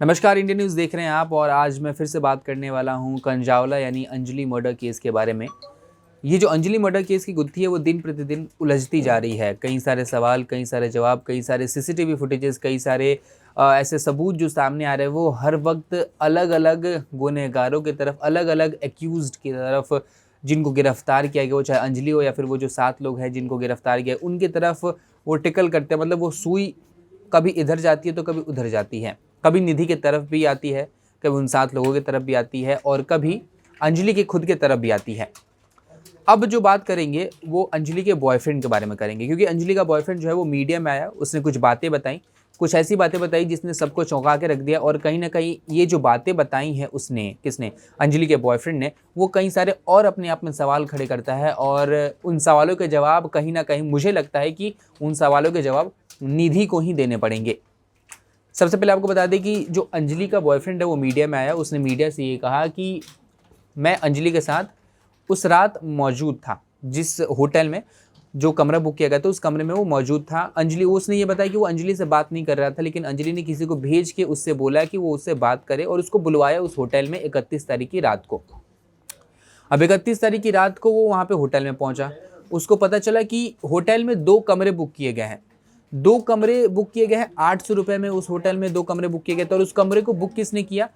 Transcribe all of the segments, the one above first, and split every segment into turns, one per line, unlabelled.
नमस्कार, India news देख रहे हैं आप। और आज मैं फिर से बात करने वाला हूं कंजावला यानी अंजलि मर्डर केस के बारे में। ये जो अंजलि मर्डर केस की गुत्थी है वो दिन प्रतिदिन उलझती जा रही है। कई सारे सवाल, कई सारे जवाब, कई सारे सीसीटीवी फुटेजेस, कई सारे ऐसे सबूत जो सामने आ रहे हैं वो हर वक्त अलग अलग गुनहगारों की तरफ, अलग अलग एक्यूज्ड की तरफ, जिनको गिरफ्तार किया गया, वो चाहे अंजलि हो या फिर वो जो 7 लोग हैं जिनको गिरफ्तार किया, उनकी तरफ वो टिकल करते हैं। मतलब वो सुई कभी इधर जाती है तो कभी उधर जाती है, कभी निधि की तरफ भी आती है, कभी उन 7 लोगों की तरफ भी आती है और कभी अंजलि के खुद के तरफ भी आती है। अब जो बात करेंगे वो अंजलि के बॉयफ्रेंड के बारे में करेंगे, क्योंकि अंजलि का बॉयफ्रेंड जो है वो मीडिया में आया, उसने कुछ बातें बताई, कुछ ऐसी बातें बताई जिसने सबको चौंका के रख दिया। और कहीं ना कहीं ये जो बातें बताई हैं उसने, किसने, अंजलि के बॉयफ्रेंड ने, वो कई सारे और अपने आप में सवाल खड़े करता है। और उन सवालों के जवाब कहीं ना कहीं मुझे लगता है कि उन सवालों के जवाब निधि को ही देने पड़ेंगे। सबसे पहले आपको बता दें कि जो अंजलि का बॉयफ्रेंड है वो मीडिया में आया, उसने मीडिया से ये कहा कि मैं अंजलि के साथ उस रात मौजूद था, जिस होटल में जो कमरा बुक किया गया था उस कमरे में वो मौजूद था। अंजलि, उसने ये बताया कि वो अंजलि से बात नहीं कर रहा था, लेकिन अंजलि ने किसी को भेज के उससे बोला कि वो उससे बात करे और उसको बुलवाया उस होटल में 31 तारीख की रात को। अब 31 तारीख की रात को वो वहाँ पे होटल में पहुँचा। उसको पता चला कि होटल में 2 कमरे बुक किए गए हैं। 2 कमरे बुक किए गए हैं 800 रुपये में। उस होटल में 2 कमरे बुक किए गए थे और उस कमरे को बुक किसने किया?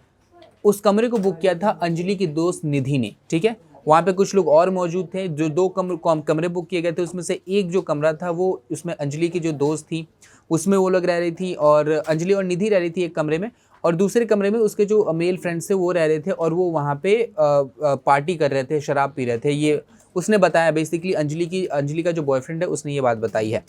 उस कमरे को बुक किया था अंजलि की दोस्त निधि ने। ठीक है, वहाँ पे कुछ लोग और मौजूद थे। जो 2 कमरे बुक किए गए थे उसमें से एक जो कमरा था वो उसमें अंजलि की जो दोस्त थी उसमें वो लोग रह रही थी, और अंजलि और निधि रह रही थी एक कमरे में, और दूसरे कमरे में उसके जो मेल फ्रेंड्स थे वो रह रहे थे और वो वहाँ पे पार्टी कर रहे थे, शराब पी रहे थे। ये उसने बताया बेसिकली, अंजलि का जो बॉयफ्रेंड है उसने ये बात बताई है।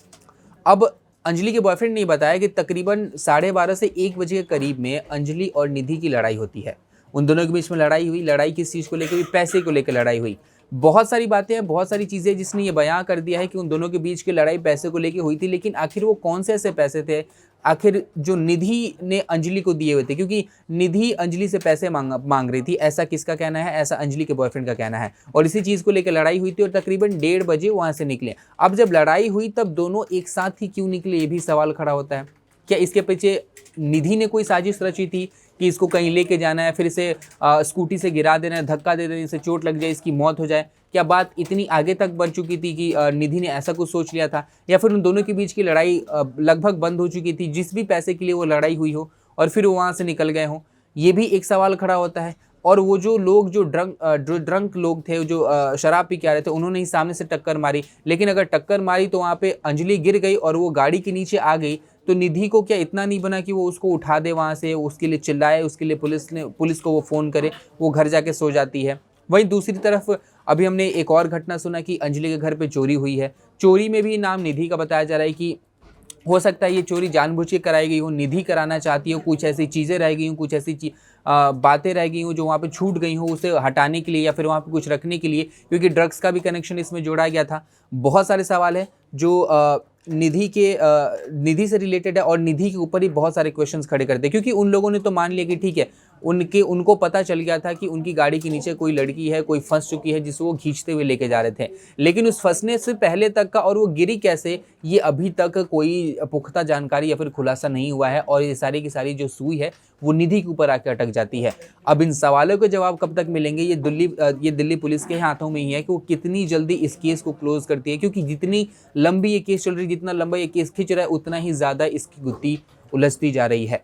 अब अंजलि के बॉयफ्रेंड ने ये बताया कि तकरीबन 12:30 से 1 बजे के करीब में अंजलि और निधि की लड़ाई होती है। उन दोनों के बीच में लड़ाई हुई। लड़ाई किस चीज़ को लेकर हुई? पैसे को लेकर लड़ाई हुई। बहुत सारी बातें हैं, बहुत सारी चीज़ें जिसने ये बयां कर दिया है कि उन दोनों के बीच की लड़ाई पैसे को लेकर हुई थी। लेकिन आखिर वो कौन से ऐसे पैसे थे आखिर जो निधि ने अंजलि को दिए हुए थे? क्योंकि निधि अंजलि से पैसे मांग रही थी, ऐसा किसका कहना है? ऐसा अंजलि के बॉयफ्रेंड का कहना है। और इसी चीज़ को लेकर लड़ाई हुई थी और तकरीबन 1:30 बजे वहाँ से निकले। अब जब लड़ाई हुई तब दोनों एक साथ ही क्यों निकले, ये भी सवाल खड़ा होता है। क्या इसके पीछे निधि ने कोई साजिश रची थी कि इसको कहीं लेके जाना है, फिर इसे स्कूटी से गिरा देना है, धक्का दे देना, इसे चोट लग जाए, इसकी मौत हो जाए? क्या बात इतनी आगे तक बढ़ चुकी थी कि निधि ने ऐसा कुछ सोच लिया था? या फिर उन दोनों के बीच की लड़ाई लगभग बंद हो चुकी थी, जिस भी पैसे के लिए वो लड़ाई हुई हो, और फिर वो वहाँ से निकल गए हों? ये भी एक सवाल खड़ा होता है। और वो जो लोग जो ड्रंक लोग थे, जो शराब पी के आ रहे थे, उन्होंने ही सामने से टक्कर मारी। लेकिन अगर टक्कर मारी तो वहाँ पे अंजलि गिर गई और वो गाड़ी के नीचे आ गई, तो निधि को क्या इतना नहीं बना कि वो उसको उठा दे वहाँ से, उसके लिए चिल्लाए, उसके लिए पुलिस को वो फ़ोन करे, वो घर जाके सो जाती है। वहीं दूसरी तरफ अभी हमने एक और घटना सुना कि अंजलि के घर पे चोरी हुई है। चोरी में भी नाम निधि का बताया जा रहा है कि हो सकता है ये चोरी जानबूझ के कराई गई हो, निधि कराना चाहती हो, कुछ ऐसी चीज़ें रह गई हो, कुछ ऐसी बातें रह गई हो जो वहाँ पे छूट गई हो, उसे हटाने के लिए या फिर वहाँ पे कुछ रखने के लिए, क्योंकि ड्रग्स का भी कनेक्शन इसमें जोड़ा गया था। बहुत सारे सवाल हैं जो निधि से रिलेटेड है और निधि के ऊपर ही बहुत सारे क्वेश्चंस खड़े करते हैं, क्योंकि उन लोगों ने तो मान लिया कि ठीक है, उनको पता चल गया था कि उनकी गाड़ी के नीचे कोई लड़की है, कोई फंस चुकी है जिसे वो खींचते हुए लेके जा रहे थे। लेकिन उस फंसने से पहले तक का और वो गिरी कैसे, ये अभी तक कोई पुख्ता जानकारी या फिर खुलासा नहीं हुआ है। और ये सारी की सारी जो सुई है वो निधि के ऊपर आकर अटक जाती है। अब इन सवालों के जवाब कब तक मिलेंगे, ये दिल्ली पुलिस के हाथों में ही है कि वो कितनी जल्दी इस केस को क्लोज करती है। क्योंकि जितनी लंबी ये केस चल रही है, जितना लंबा ये केस खिंच रहा है, उतना ही ज़्यादा इसकी गुत्थी उलझती जा रही है।